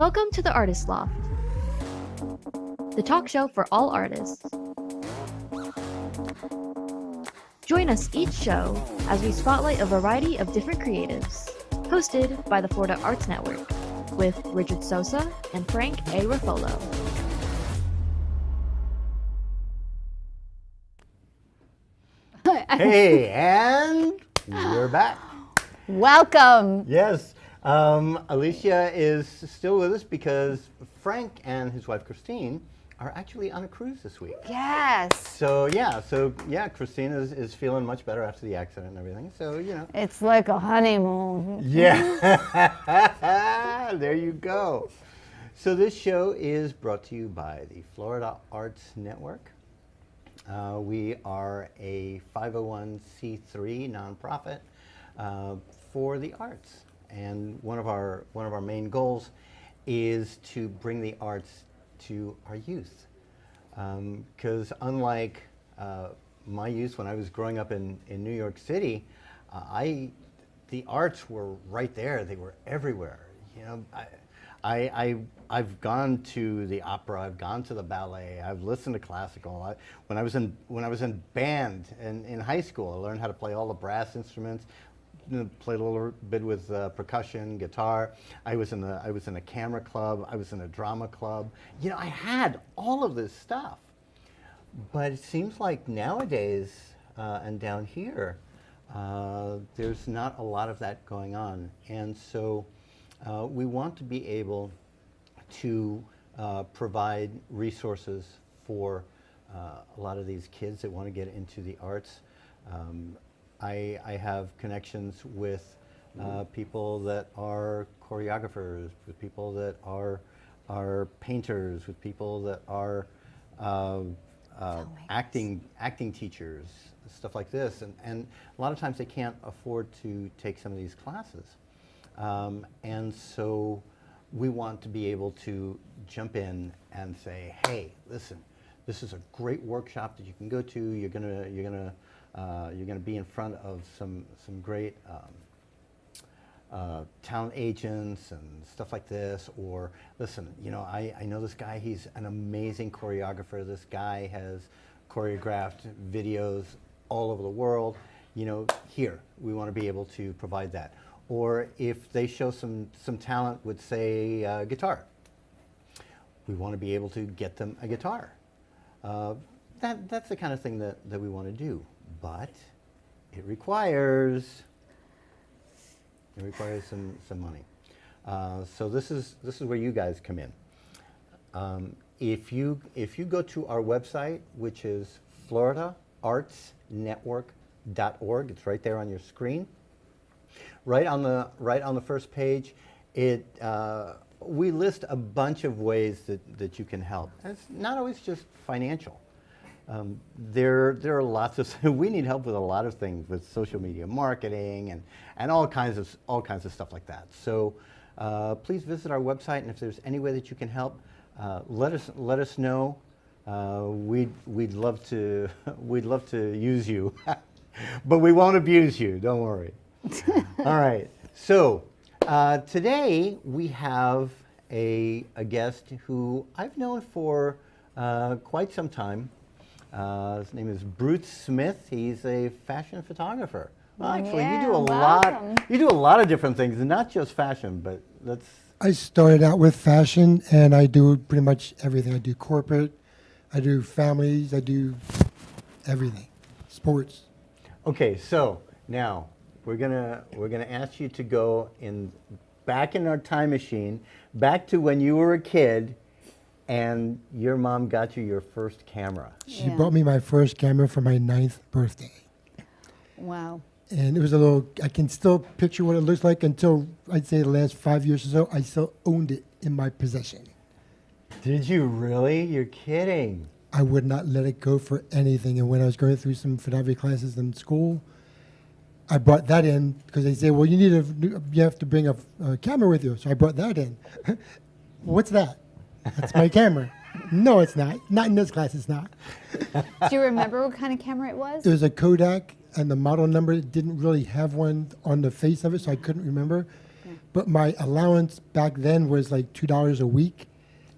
Welcome to the Artist Loft, the talk show for all artists. Join us each show as we spotlight a variety of different creatives, hosted by the Florida Arts Network, with Richard Sosa and Frank A. Ruffolo. Hey, and we're back. Welcome. Yes, Alicia is still with us because Frank and his wife Christine are actually on a cruise this week. Yes. So Christine is feeling much better after the accident and everything. So, you know. It's like a honeymoon. Yeah, there you go. So this show is brought to you by the Florida Arts Network. We are a 501c3 nonprofit for the arts, and one of our main goals is to bring the arts to our youth. Because unlike my youth when I was growing up in New York City, the arts were right there. They were everywhere. You know, I've gone to the opera, I've gone to the ballet, I've listened to classical. When I was in band in high school, I learned how to play all the brass instruments, played a little bit with percussion, guitar. I was in a camera club, I was in a drama club. You know, I had all of this stuff. But it seems like nowadays and down here, there's not a lot of that going on. And so we want to be able to provide resources for a lot of these kids that want to get into the arts. I have connections with people that are choreographers, with people that are painters, with people that are acting teachers, stuff like this. And a lot of times they can't afford to take some of these classes. And so we want to be able to jump in and say, hey, listen, this is a great workshop that you can go to. You're gonna be in front of some great talent agents and stuff like this. Or listen, you know, I know this guy. He's an amazing choreographer. This guy has choreographed videos all over the world. You know, here we want to be able to provide that. Or if they show some talent with, say, guitar, we want to be able to get them a guitar. That's the kind of thing that we want to do, but it requires some money. So this is where you guys come in. If you go to our website, which is floridaartsnetwork.org, it's right there on your screen. Right on the first page, we list a bunch of ways that you can help. And it's not always just financial. There are lots of we need help with a lot of things, with social media marketing and all kinds of stuff like that. So please visit our website, and if there's any way that you can help, let us know. We'd love to use you, but we won't abuse you. Don't worry. All right, so today we have a guest who I've known for quite some time. His name is Bruce Smith. He's a fashion photographer. Well, actually, Yeah, you do a welcome. lot. You do a lot of different things, not just fashion, but that's. I started out with fashion, and I do pretty much everything. I do corporate, I do families, I do everything, sports. Okay, so now we're gonna ask you to go back in our time machine, back to when you were a kid, and your mom got you your first camera. She bought me my first camera for my 9th birthday. Wow. And it was a little, I can still picture what it looks like until I'd say the last 5 years or so, I still owned it in my possession. Did you really? You're kidding. I would not let it go for anything. And when I was going through some photography classes in school, I brought that in because they say, well, you have to bring a camera with you. So I brought that in. What's that? That's my camera. No, it's not. Not in this class, it's not. Do you remember what kind of camera it was? It was a Kodak, and the model number didn't really have one on the face of it, so I couldn't remember. but my allowance back then was like $2 a week,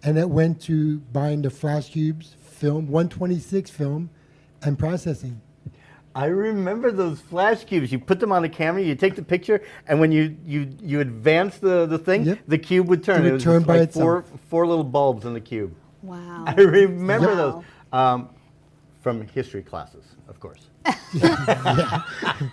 and it went to buying the flash cubes, film, 126 film, and processing. I remember those flash cubes. You put them on the camera, you take the picture, and when you advance the thing, Yep. the cube would turn. It would was turn just by like itself. four little bulbs in the cube. Wow. I remember Wow. those from history classes, of course.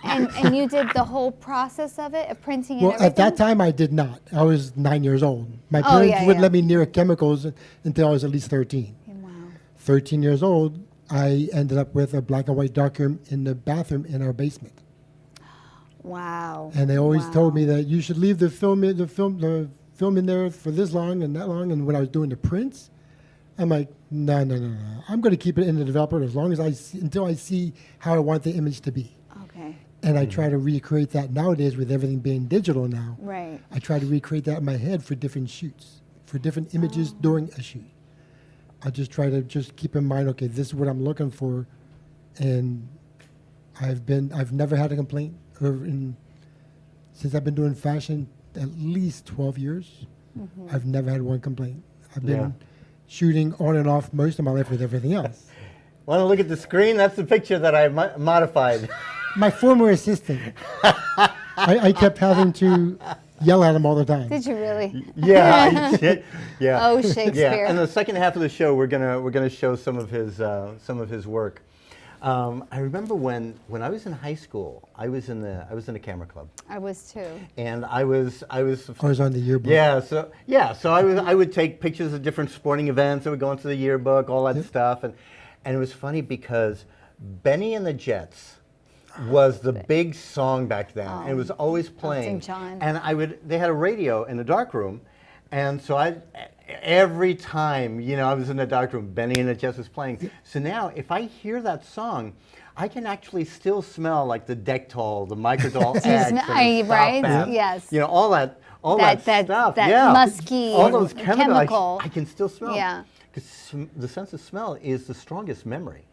And you did the whole process of it, of printing and Well, everything? at that time, I did not. I was 9 years old. My Oh, parents yeah, wouldn't yeah. let me near chemicals until I was at least 13. Wow. 13 years old, I ended up with a black and white darkroom in the bathroom in our basement. Wow. And they always told Wow. me that you should leave the film in there for this long and that long. And when I was doing the prints, I'm like, no. I'm going to keep it in the developer as long as until I see how I want the image to be. Okay. And I try to recreate that nowadays with everything being digital now. Right. I try to recreate that in my head for different shoots, for different images during a shoot. I just try to just keep in mind, okay, this is what I'm looking for, and I've never had a complaint since I've been doing fashion at least 12 years. I've never had one complaint. I've been Yeah. shooting on and off most of my life with everything else. Want to look at the screen? That's the picture that I modified. My former assistant, I kept having to yell at him all the time. Did you really? Yeah, I did. Yeah. Oh, Shakespeare. Yeah, and the second half of the show, we're gonna show some of his work. I remember when I was in high school, I was in the camera club, I was too. and I was I was on the yearbook. so I would take pictures of different sporting events that would go into the yearbook, all that stuff, and it was funny because Benny and the Jets was the big song back then. And it was always playing. John. And they had a radio in the dark room, and so every time, I was in the dark room, Benny and the Jets was playing. So now, if I hear that song, I can actually still smell like the Dectol, the Microdol X, and the right? Stop Bath. Yes. All that stuff. That yeah. musky all those chemical. chemical. I can still smell. Yeah. Because the sense of smell is the strongest memory.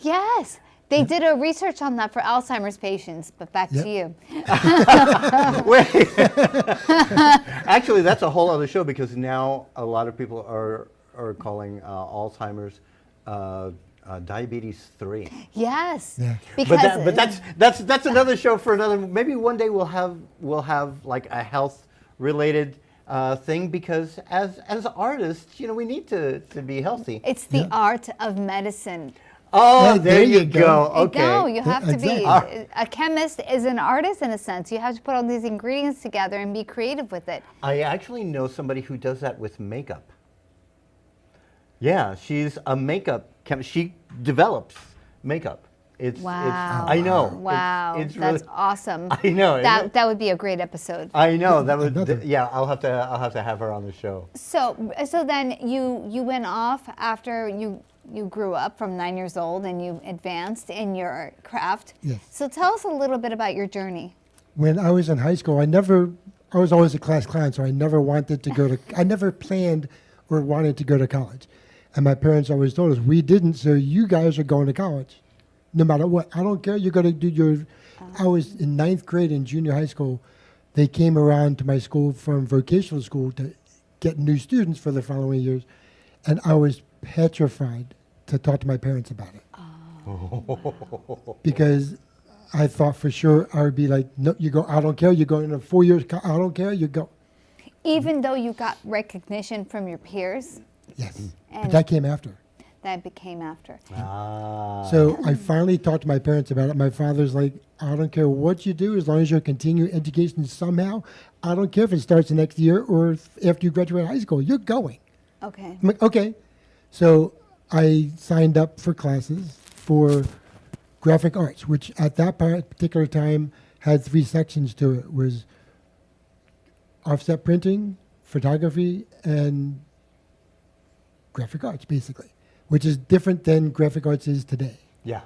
Yes. They did a research on that for Alzheimer's patients, but back to you. Wait. Actually, that's a whole other show because now a lot of people are calling Alzheimer's diabetes 3. Yes. Yeah. Because But that's another show for another. Maybe one day we'll have like a health related thing because as artists, we need to be healthy. it's the art of medicine. Oh, Hey, there you go. Okay. No, you have to be. exactly. A chemist is an artist in a sense. You have to put all these ingredients together and be creative with it. I actually know somebody who does that with makeup. Yeah, she's a makeup chemist. She develops makeup. Wow. I know. Wow. It's That's really, awesome. I know. isn't it? That would be a great episode. I know. That would. Another. Yeah, I'll have to have her on the show. So then you went off after you grew up from 9 years old and you advanced in your craft. Yes. So tell us a little bit about your journey. When I was in high school, I was always a class clown, so I never wanted to I never planned or wanted to go to college. And my parents always told us, we didn't, so you guys are going to college. No matter what. I don't care, you're going to do I was in 9th grade in junior high school. They came around to my school from vocational school to get new students for the following years. And I was petrified to talk to my parents about it. Because I thought for sure I would be like, no, you go, I don't care, you're going to 4 years, I don't care, you go. Even though you got recognition from your peers, Yes, but And- that came after. that became after. Ah. So I finally talked to my parents about it. My father's like, I don't care what you do, as long as you're continuing education somehow. I don't care if it starts the next year or after you graduate high school, you're going. Okay. I'm like, okay. So I signed up for classes for graphic arts, which at that particular time had 3 sections to it. It was offset printing, photography, and graphic arts, basically, which is different than graphic arts is today. Yeah.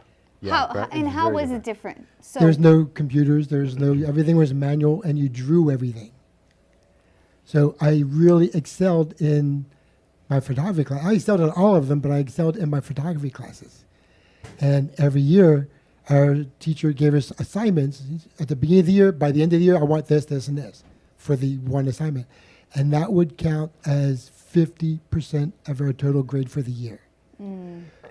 How was it different? So There's no computers, everything was manual, and you drew everything. So I really excelled in my photography class. I excelled in all of them, but I excelled in my photography classes. And every year, our teacher gave us assignments. At the beginning of the year, by the end of the year, I want this, this, and this. for the one assignment. And that would count as 50% of our total grade for the year.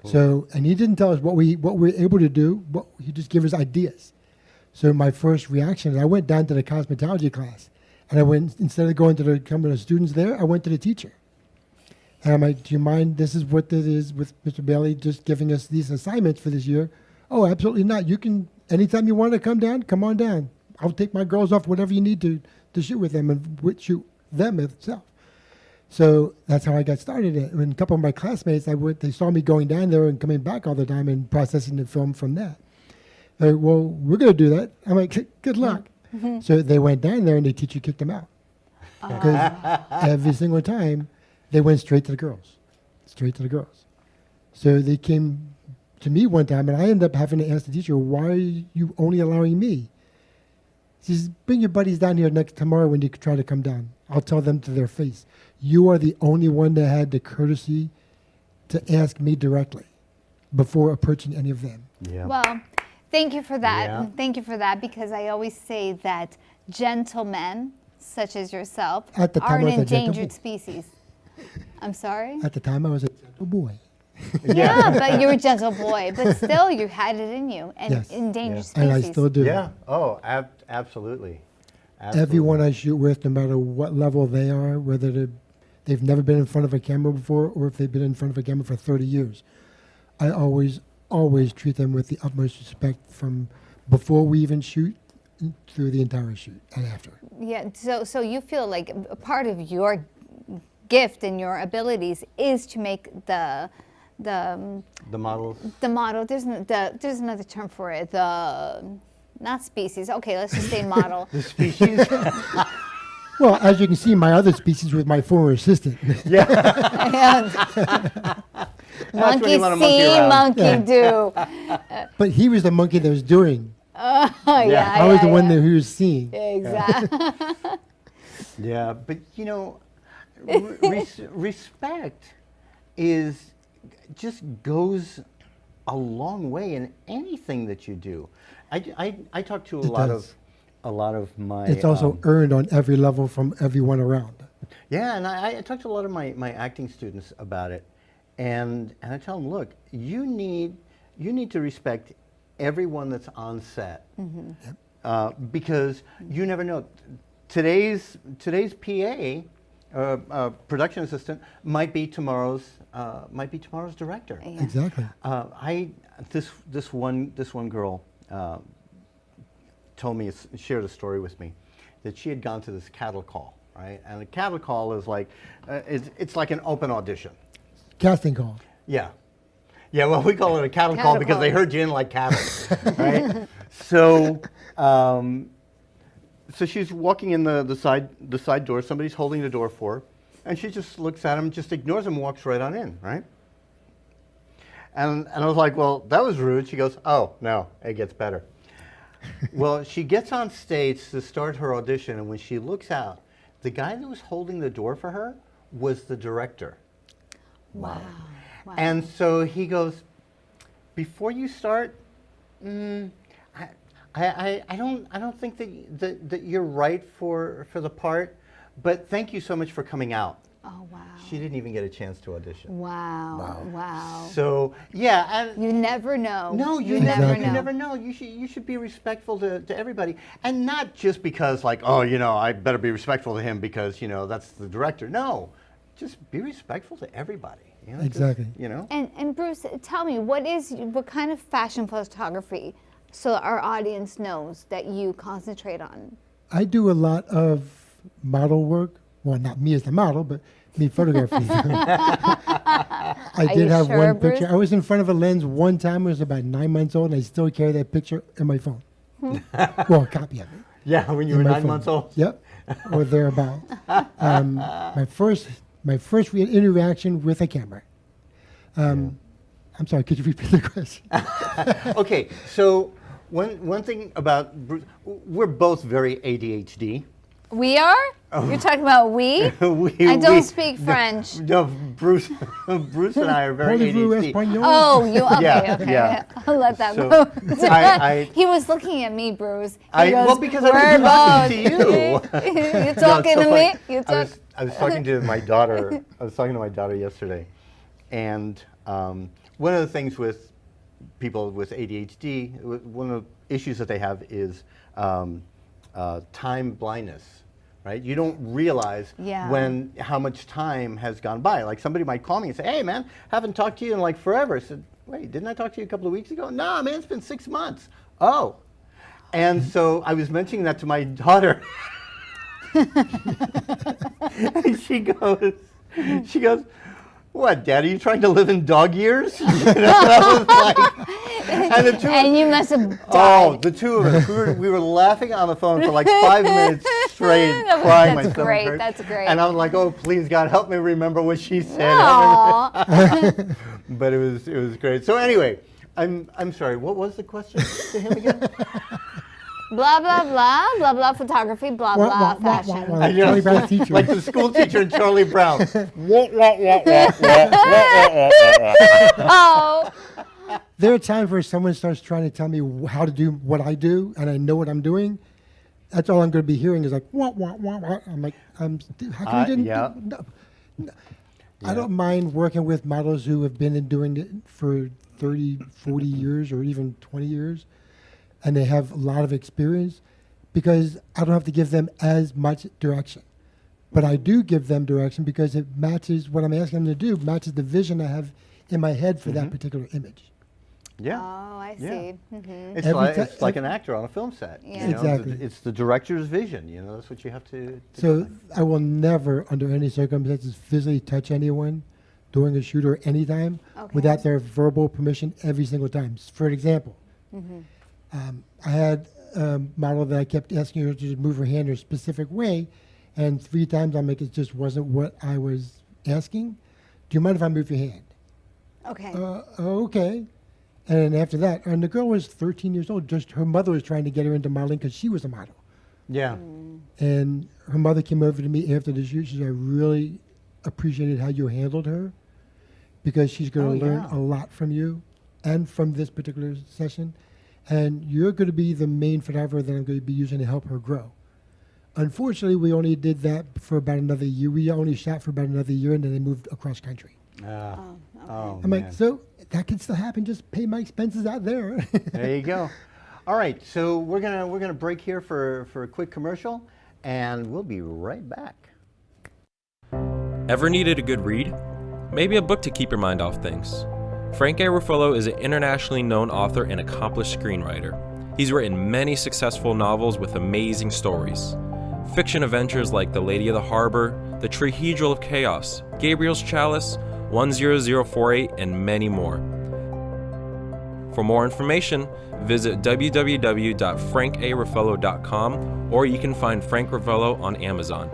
So, and he didn't tell us what we're able to do, but he just gave us ideas. So my first reaction is I went down to the cosmetology class, and I went, instead of going to the students there, I went to the teacher. And I'm like, do you mind, this is what this is with Mr. Bailey just giving us these assignments for this year? Oh, absolutely not. You can, anytime you want to come down, come on down. I'll take my girls off, whatever you need to shoot with them and shoot them itself. So that's how I got started. And a couple of my classmates, they saw me going down there and coming back all the time and processing the film from that. They're like, well, we're going to do that. I'm like, good luck. So they went down there and the teacher kicked them out. Because every single time, they went straight to the girls. So they came to me one time, and I ended up having to ask the teacher, why are you only allowing me? She says, bring your buddies down here tomorrow when you try to come down. I'll tell them to their face. You are the only one that had the courtesy to ask me directly before approaching any of them. Yeah. Well, thank you for that. Yeah. Thank you for that, because I always say that gentlemen, such as yourself, At the are time, an I was a endangered gentleman. species. I'm sorry? At the time, I was a gentle boy. Yeah, but you're a gentle boy. But still, you had it in you. And Yes. endangered Yeah. species. And I still do. Yeah. Oh, absolutely. Everyone I shoot with, no matter what level they are, whether they've never been in front of a camera before or if they've been in front of a camera for 30 years, I always treat them with the utmost respect from before we even shoot through the entire shoot and after. Yeah, so you feel like a part of your gift and your abilities is to make the models. the model. There's another term for it. Not species. Okay, let's just say model. The species. Well, as you can see, my other species with my former assistant. Yeah. And when you monkey want a monkey see, around. monkey do. But he was the monkey that was doing. Yeah, I was the one that he was seeing. Exactly. Yeah, but respect just goes a long way in anything that you do. I talk to a lot of my. It's also earned on every level from everyone around. Yeah, and I talk to a lot of my acting students about it, and I tell them, look, you need to respect everyone that's on set, because you never know. Today's PA, production assistant, might be tomorrow's director. Yeah. Exactly. This one girl shared a story with me that she had gone to this cattle call, right? And a cattle call is like it's like an open audition. Casting call. Yeah. Yeah, well, we call it a cattle call Cattle because call. they herd you in like cattle, right? So, so she's walking in the side door. Somebody's holding the door for her, and she just looks at him, just ignores him, and walks right on in, right? And I was like, well, that was rude. She goes, oh, no, it gets better. Well, she gets on stage to start her audition, and when she looks out, the guy that was holding the door for her was the director. Wow. Wow. And so he goes, before you start, I don't think that you're right for the part, but thank you so much for coming out. Oh, wow. She didn't even get a chance to audition. Wow. Wow. So yeah, and You never know. no, you Exactly. never know. You should be respectful to everybody, and not just because like, oh, I better be respectful to him because that's the director. No, just be respectful to everybody. Exactly. And Bruce, tell me, what kind of fashion photography, so our audience knows that you concentrate on? I do a lot of model work. Well, not me as the model, but me photographing. I did you have sure, one Bruce? picture. I was in front of a lens one time. I was about 9 months old, and I still carry that picture in my phone. Well, a copy of it. Yeah, when you were in my 9 phone. months old. Yep, or thereabout. My first interaction with a camera. I'm sorry, could you repeat the question? Okay, so one thing about Bruce, we're both very ADHD. We are? You're talking about we? I don't speak French. No, Bruce and I are very Parlez-vous ADHD. espagnol? Oh, you okay? Yeah, Okay, yeah. I'll let that So, go. I- He was looking at me, Bruce. well, because I was talking to you. You're talking No, to so me. funny. I was talking to my daughter. I was talking to my daughter yesterday, and one of the things with people with ADHD, one of the issues that they have is time blindness. Right? You don't realize how much time has gone by. Like somebody might call me and say, "Hey, man, haven't talked to you in like forever." I said, "Wait, didn't I talk to you a couple of weeks ago?" "No, man, it's been 6 months." "Oh," and so I was mentioning that to my daughter, and she goes, "What, Dad? Are you trying to live in dog years?" You know, I was like, and you must have died. Oh, the two of us, we were laughing on the phone for like 5 minutes straight, crying. That's great. That's great. And I was like, "Oh, please, God, help me remember what she said." But it was great. So anyway, I'm sorry. What was the question to him again? Blah blah blah blah blah photography blah blah fashion. I know, Charlie Brown teacher. like the school teacher in Charlie Brown. Oh. There are times where someone starts trying to tell me how to do what I do, and I know what I'm doing. That's all I'm going to be hearing is like, wah, wah, wah, wah. I'm like, how come you didn't? Yeah. No. I don't mind working with models who have been doing it for 30, 40 years or even 20 years, and they have a lot of experience because I don't have to give them as much direction. But I do give them direction because it matches what I'm asking them to do, matches the vision I have in my head for that particular image. Yeah. Oh, I Yeah. see. Mm-hmm. It's like an actor on a film set. Yeah. You know, Exactly. It's the director's vision. You know, that's what you have to So do. I will never, under any circumstances, physically touch anyone during a shoot or any time without their verbal permission every single time. For example, I had a model that I kept asking her to just move her hand in a specific way, and 3 times I'm like, it just wasn't what I was asking. Do you mind if I move your hand? Okay. Okay. And then after that, and the girl was 13 years old. Just her mother was trying to get her into modeling because she was a model. Yeah. And her mother came over to me after the shoot. She said, "I really appreciated how you handled her because she's going to learn a lot from you and from this particular session. And you're going to be the main photographer that I'm going to be using to help her grow." Unfortunately, we only did that for about another year. We only shot for about another year, and then they moved across country. I'm like, so that can still happen. Just pay my expenses out there. There you go. All right, so we're gonna break here for a quick commercial, and we'll be right back. Ever needed a good read? Maybe a book to keep your mind off things. Frank A. Ruffalo is an internationally known author and accomplished screenwriter. He's written many successful novels with amazing stories. Fiction adventures like The Lady of the Harbor, The Trihedral of Chaos, Gabriel's Chalice, 10048, and many more. For more information, visit www.frankaruffalo.com, or you can find Frank Ruffalo on Amazon.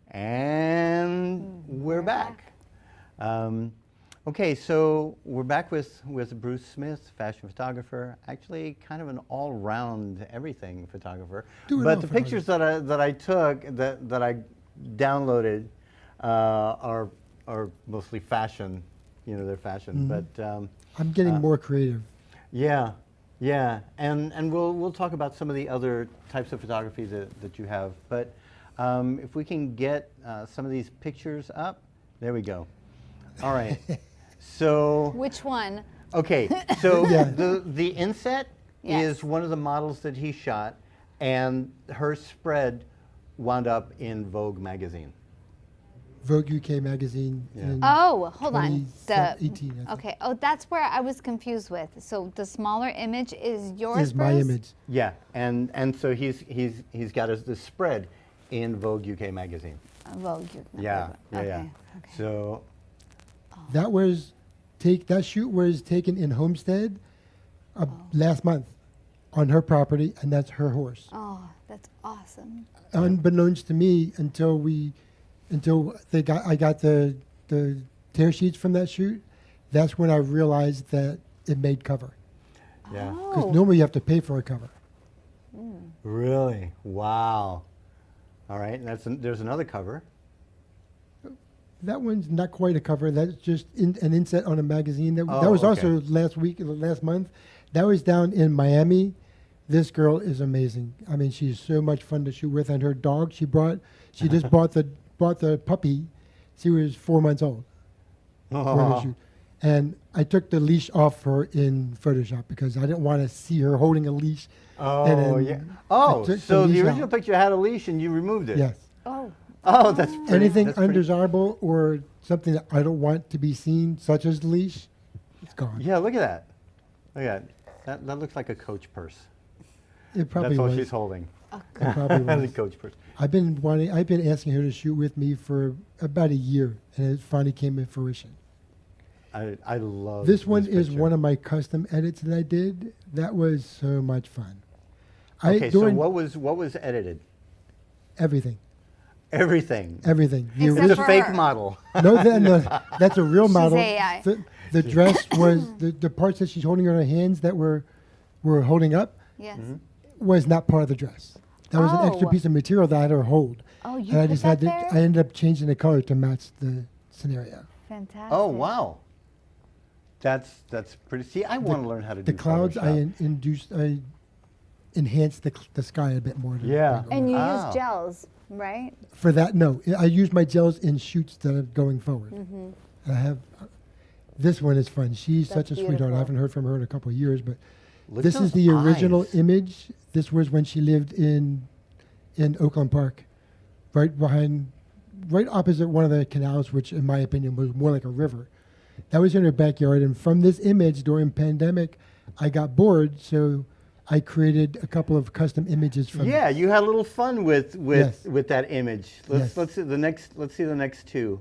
And we're back. Okay, so we're back with Bruce Smith, fashion photographer, actually kind of an all-round everything photographer. But the pictures that I took, that I downloaded, are mostly fashion. You know, they're fashion. But I'm getting more creative. Yeah, and we'll talk about some of the other types of photography that you have. But if we can get some of these pictures up, there we go. All right. So Which one? okay, so the inset is one of the models that he shot, and her spread wound up in Vogue magazine. Vogue UK magazine. In Oh, hold on. 2018, Okay. Oh, that's where I was confused with. So the smaller image is yours. Is my Bruce? image. Yeah, and so he's got the spread in Vogue UK magazine. Vogue. Yeah. Okay. So That shoot was taken in Homestead last month on her property, and that's her horse. Oh, that's awesome. Unbeknownst to me, until I got the tear sheets from that shoot, that's when I realized that it made cover. Yeah. Because Oh. normally you have to pay for a cover. Really? Wow. All right. And there's another cover. That one's not quite a cover. That's just an inset on a magazine. That Oh, was okay. also last month. That was down in Miami. This girl is amazing. I mean, she's so much fun to shoot with. And her dog, she just bought the puppy. She was 4 months old. For her shoot. And I took the leash off her in Photoshop because I didn't want to see her holding a leash. Oh, then yeah. I Oh, took so the leash original out. picture had a leash and you removed it. Yes. Oh. Oh, that's pretty. Anything that's pretty- undesirable or something that I don't want to be seen, such as the leash, it's gone. Yeah, look at that. Look at that. That looks like a Coach purse. It probably That's all was. she's holding. It probably That's a was. Coach purse. I've been asking her to shoot with me for about a year, and it finally came to fruition. I love This one is picture. one of my custom edits that I did. That was so much fun. Okay, so during what was edited? everything, Everything. everything. The Except It's a for fake her. model. no, that's a real She's model. AI. The dress was the parts that she's holding in her hands that were holding up Yes. was not part of the dress. That was an extra Oh. piece of material that I had her hold. Oh, you And I put just that had to. there? I ended up changing the color to match the scenario. Fantastic. Oh wow. That's pretty. See, I want to learn how to do The clouds, Photoshop. I enhanced the sky a bit more. to Yeah. bring And you Ah. use gels, right? For that, no, I use my gels in shoots that are going forward. Mm-hmm. I have. This one is fun. She's That's such a sweetheart. beautiful. I haven't heard from her in a couple of years, but Look this at is those the original eyes. image. This was when she lived in Oakland Park, right opposite one of the canals, which in my opinion was more like a river. That was in her backyard, and from this image during pandemic, I got bored, so I created a couple of custom images from Yeah, you had a little fun with Yes. with that image. Yes. Let's see the next two.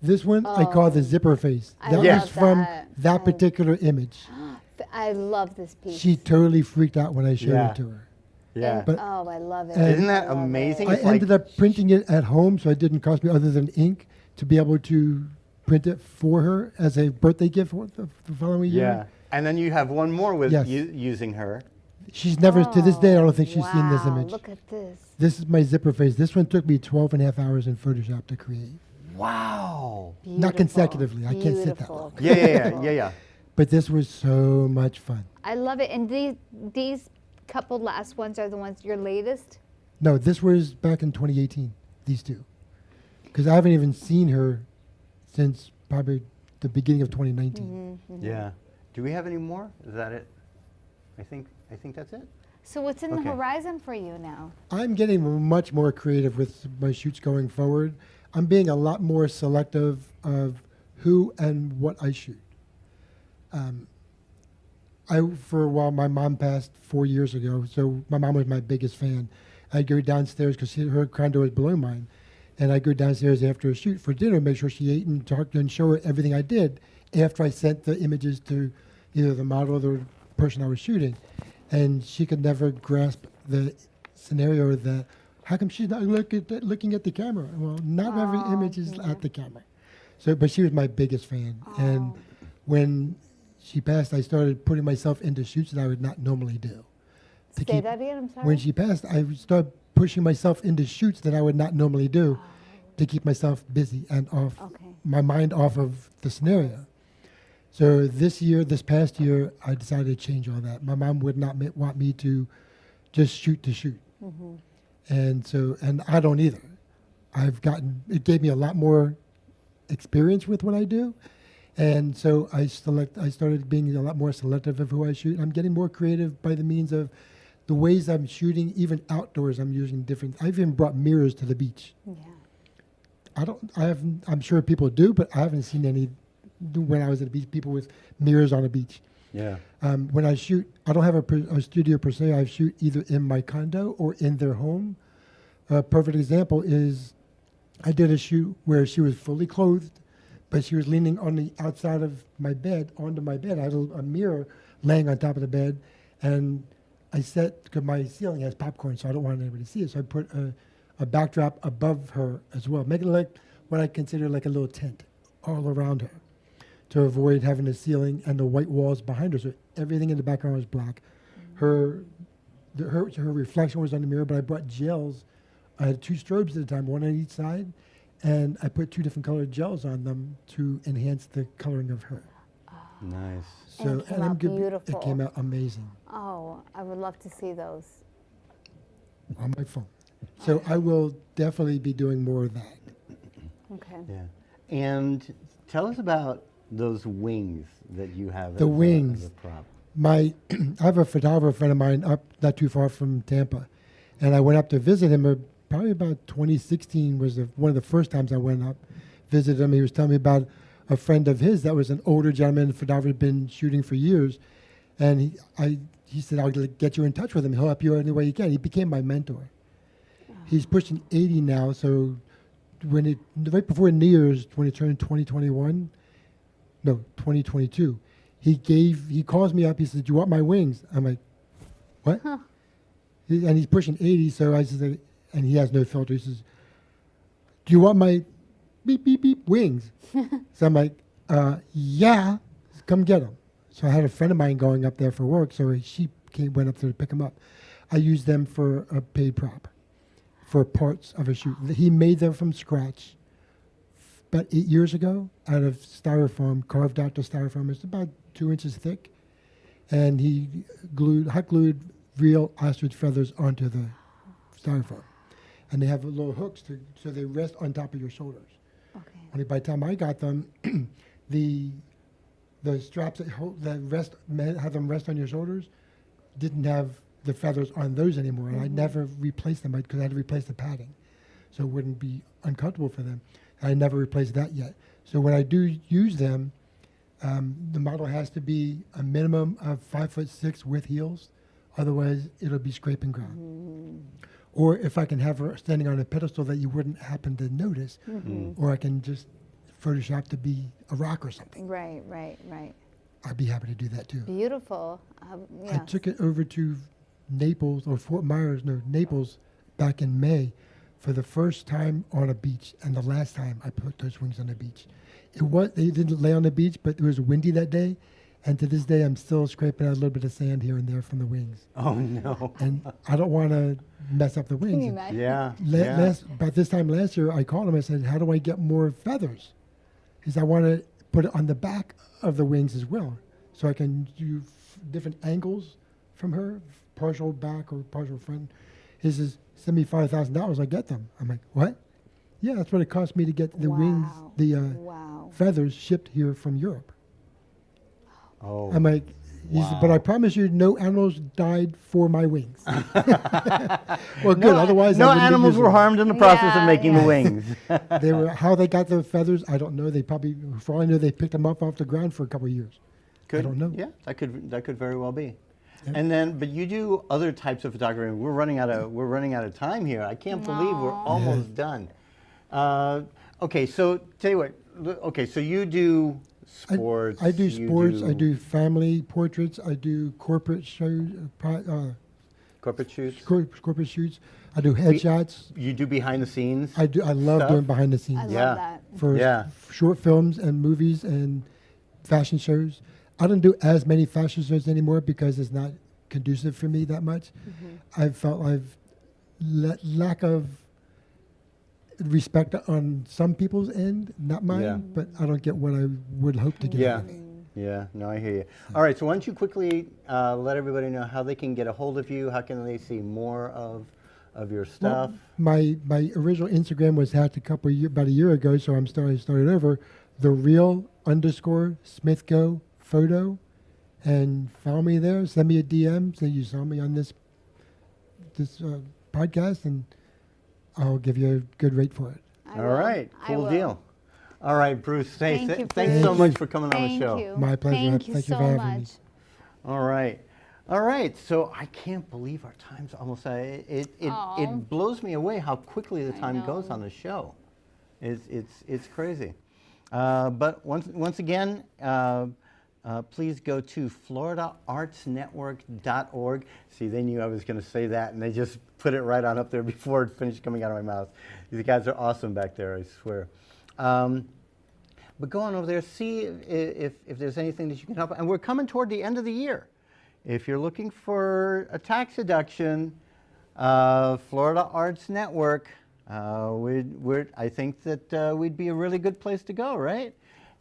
This one I call the Oh. zipper face. I That love was from that. that particular image. I love this piece. She totally freaked out when I showed Yeah. it to her. Yeah. But- oh, I love it. And- Isn't that I love it. amazing? I It's like- ended up printing it at home, so it didn't cost me other than ink to be able to print it for her as a birthday gift for the following year. Yeah. And then you have one more with Yes. using her. She's never, to this day, I don't think she's seen this Wow, image. Look at this. This is my zipper face. This one took me 12 and a half hours in Photoshop to create. Wow. Not Beautiful. consecutively. I can't sit that Beautiful. long. Yeah. But this was so much fun. I love it. And these couple last ones are the ones your latest. No, this was back in 2018, these two. Because I haven't even seen her since probably the beginning of 2019. Yeah. Do we have any more? Is that it? I think that's it. So what's in the Okay. horizon for you now? I'm getting much more creative with my shoots going forward. I'm being a lot more selective of who and what I shoot. For a while, my mom passed 4 years ago, so my mom was my biggest fan. I'd go downstairs because her condo was below mine, and I'd go downstairs after a shoot for dinner, make sure she ate and talked and show her everything I did after I sent the images to either the model or the person I was shooting. And she could never grasp the scenario that, how come she's not looking at the camera? Well, not every image is at the camera. So, but she was my biggest fan. And when she passed, I started putting myself into shoots that I would not normally do. to Say that again, I'm sorry. When she passed, I started pushing myself into shoots that I would not normally do to keep myself busy and off Okay. my mind off of the scenario. So this past year, I decided to change all that. My mom would not want me to just shoot to shoot. And I don't either. It gave me a lot more experience with what I do. And so I started being a lot more selective of who I shoot. I'm getting more creative by the means of the ways I'm shooting, even outdoors. I'm using different. I've even brought mirrors to the beach. Yeah. I'm sure people do, but I haven't seen any when I was at the beach. People with mirrors on the beach. Yeah. When I shoot, I don't have a studio per se. I shoot either in my condo or in their home. A perfect example is I did a shoot where she was fully clothed, but she was leaning on the outside of my bed, onto my bed. I had a mirror laying on top of the bed, and I set, because my ceiling has popcorn, so I don't want anybody to see it, so I put a backdrop above her as well, make it like what I consider like a little tent all around her, to avoid having the ceiling and the white walls behind her. So everything in the background was black. Her reflection was on the mirror, but I brought gels. I had 2 strobes at a time, one on each side, and I put 2 different colored gels on them to enhance the coloring of her. Nice. And it came out beautiful. It came out amazing Oh, I would love to see those. on my phone. So I will definitely be doing more of that. Okay. Yeah. And tell us about those wings that you have. The wings. As a prop. I have a photographer friend of mine up not too far from Tampa, and I went up to visit him. Probably about 2016 was one of the first times I went up, visited him. He was telling me about a friend of his that was an older gentleman, photographer, had been shooting for years, and he said, "I'll get you in touch with him. He'll help you any way he can." He became my mentor. He's pushing 80 now, so right before New Year's, when it turned 2022, he calls me up. He said, "Do you want my wings?" I'm like, "What?" Huh. And he's pushing 80, so I said, and he has no filter. He says, "Do you want my beep, beep, beep wings?" So I'm like, "Yeah, come get them." So I had a friend of mine going up there for work, so she went up there to pick them up. I used them for a paid prop for parts of a shoot. He made them from scratch about 8 years ago out of styrofoam, carved out the styrofoam. It's about 2 inches thick. And he hot glued real ostrich feathers onto the styrofoam. And they have little hooks so they rest on top of your shoulders. Okay. Only by the time I got them, the straps that have them rest on your shoulders didn't have the feathers on those anymore. And I never replaced them because I had to replace the padding, so it wouldn't be uncomfortable for them. I never replaced that yet. So when I do use them, the model has to be a minimum of 5'6" with heels, otherwise it'll be scraping ground. Or if I can have her standing on a pedestal that you wouldn't happen to notice, or I can just Photoshop to be a rock or something. Right. I'd be happy to do that too. Beautiful. I Yeah. took it over to Naples Naples back in May for the first time on a beach, and the last time I put those wings on the beach. They didn't lay on the beach, but it was windy that day, and to this day I'm still scraping out a little bit of sand here and there from the wings. Oh no. And I don't want to mess up the wings. Can you imagine? Yeah. About this time last year, I called him. I said, "How do I get more feathers?" He said, "I want to put it on the back of the wings as well, so I can do different angles from her, partial back or partial front." He says, "Send me $5,000, I get them." I'm like, "What?" "Yeah, that's what it cost me to get the wings, the Wow. feathers shipped here from Europe." Oh. I'm like, he said, "But I promise you, no animals died for my wings." Well, good. Otherwise, no I wouldn't be animals using were them. harmed in the process of Yeah, making yeah. the wings. They were how they got the feathers. I don't know. They probably, for all I know, they picked them up off the ground for a couple of years. I don't know. Yeah, that could very well be. And then, but you do other types of photography. We're running out of time here. I can't believe we're almost done. Okay, so tell you what. Okay, so you do sports. I do sports. I do family portraits. I do corporate shows. Corporate shoots. Corporate shoots. I do headshots. You do behind the scenes. I do. I love stuff? doing behind the scenes I Yeah. love that. for short films and movies and fashion shows. I don't do as many fashion shows anymore because it's not conducive for me that much. I felt I've lack of respect on some people's end, not mine, Yeah. but I don't get what I would hope to get Yeah. out of it. Yeah, no, I hear you. All right, so why don't you quickly let everybody know how they can get a hold of you? How can they see more of your stuff? My original Instagram was hacked about a year ago, so I started over. _Smithgo photo, and follow me there. Send me a DM, say you saw me on this podcast, and I'll give you a good rate for it. I All will. right, I cool will. deal. All right, Bruce, Thank you, thanks so Bruce. much for coming on the Thank show. you. My pleasure. Thank you Thank you so for having me. much. All right. All right, so I can't believe our time's almost. Aw. It blows me away how quickly the I time goes know. on the show. It's crazy. But once again, please go to floridaartsnetwork.org. See, they knew I was going to say that, and they just put it right on up there before it finished coming out of my mouth. These guys are awesome back there, I swear. But go on over there, see if there's anything that you can help. And we're coming toward the end of the year. If you're looking for a tax deduction, Florida Arts Network, I think that we'd be a really good place to go, right?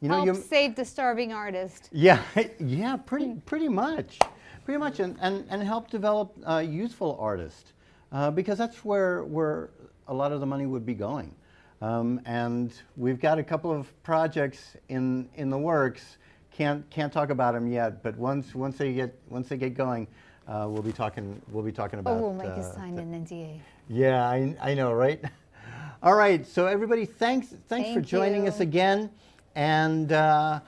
You know, Help save the starving artist. Yeah, yeah, pretty much, and help develop youthful artists, because that's where a lot of the money would be going. And we've got a couple of projects in the works. Can't talk about them yet, but once they get going, we'll be talking about. Oh, we'll make you sign an NDA. Yeah, I know, right? All right, so everybody, thanks for joining us again, and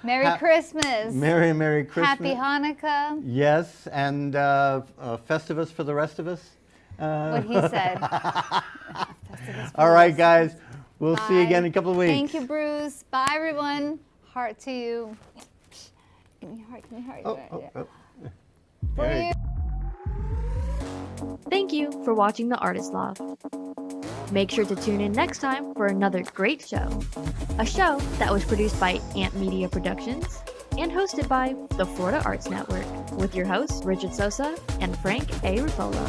Merry Christmas. Merry Christmas. Happy Hanukkah. Yes, and Festivus for the rest of us. What he said. All right, guys. We'll Bye. see you again in a couple of weeks. Thank you, Bruce. Bye, everyone. Heart to you. Give me a heart, give me a heart. For Hey. you. Thank you for watching the Artist Loft. Make sure to tune in next time for another great show. A show that was produced by Ant Media Productions and hosted by the Florida Arts Network with your hosts Richard Sosa and Frank A. Ruffolo.